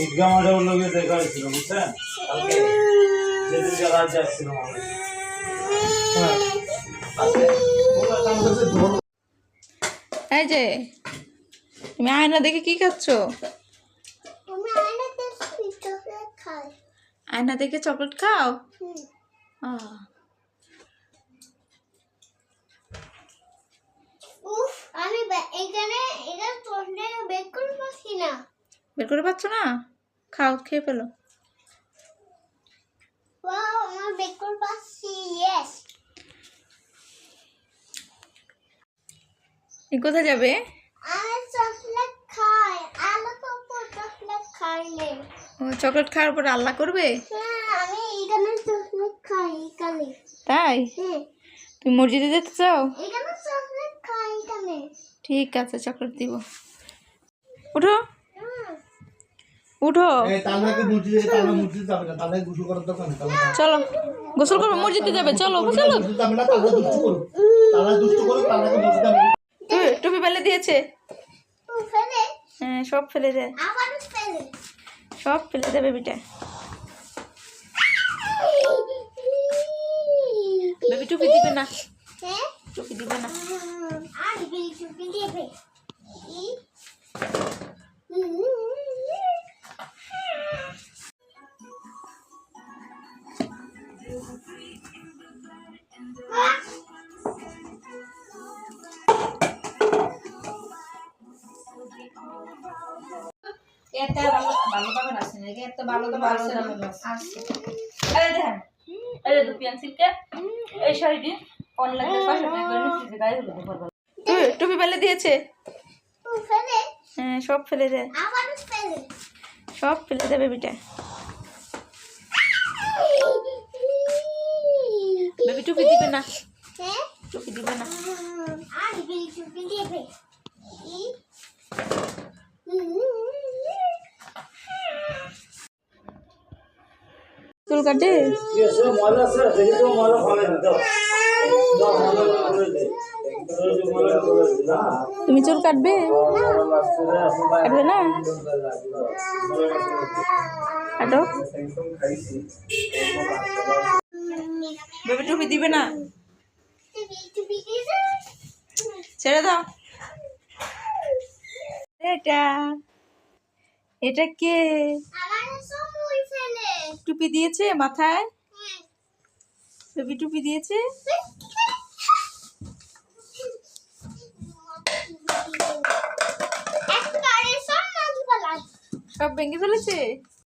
ঈদগাহ মাঠে ওর লোকে দেখা হয়েছিল বুঝছেন কালকে যেদিনকে রাত যাচ্ছিল মানুষ এই যে তুমি আয়না দেখে কি খাচ্ছ? আয়না দেখে চকলেট খাও? আমি এখানে এটা তোড়লে বের করে পাচ্ছি না। বের করে পাচ্ছ না? খাও, খেয়ে ফেলো। ওয়াও, আমি বের করে পাচ্ছি। ইয়েস। তুমি কোথায় যাবে? আমি চকলেট খাই। আলো তো চকলেট খাইলে। ও, চকলেট খাওয়ার পরে আল্লাহ করবে? হ্যাঁ, আমি এখানে চকলেট খাই এখানে। তাই? হ্যাঁ। তুমি মসজিদে যেতে চাও? এখানে চকলেট খাই এখানে। ঠিক আছে, চকলেট দিব। উঠো উঠো, চলো গোসল করবো, মসজিদে যাবে, চলো চলো। টুপি ফেলে দিয়েছে। ফেলে হ্যাঁ, সব ফেলে দেয়, আবার ফেলে। সব ফেলে দেবে বেবিটা। বেবি টুপি দিবে না, হ্যাঁ, টুপি দিবে না। আর টুপি দিবে। এটা ভালো ভালো পাবেন আছে না, এটা ভালো তো ভালো আছে। এই দেখেন, এই যে দুই পেন্সিলকে এই শাড়িটি অনলাইনে 500 টাকা করে নিচ্ছি, যে গায়ে হলুদ করব। টুপি ফেলে দিয়েছে। ফেলে হ্যাঁ, সব ফেলে দেয়, আবার ফেলে। সব ফেলে দেবে বেবিটা। বেবি টুপি দিবে না, হ্যাঁ, টুপি দিবে না। আর টুপি দিবে। চুল কাটে? ময়লা আছে দেখি তো ময়লা ফেলে দিতে তুমি চুল কাটবে? কাটবে না? কাটো। বেবি টুপি দিবে না, টুপি দিবে। ছেড়ে দাও। এটা এটা কে? আমার সময় ফেলে। টুপি দিয়েছে মাথায়? বেবি টুপি দিয়েছে? একবারে সব মাগি বলা। সব ভেঙে ফেলেছে?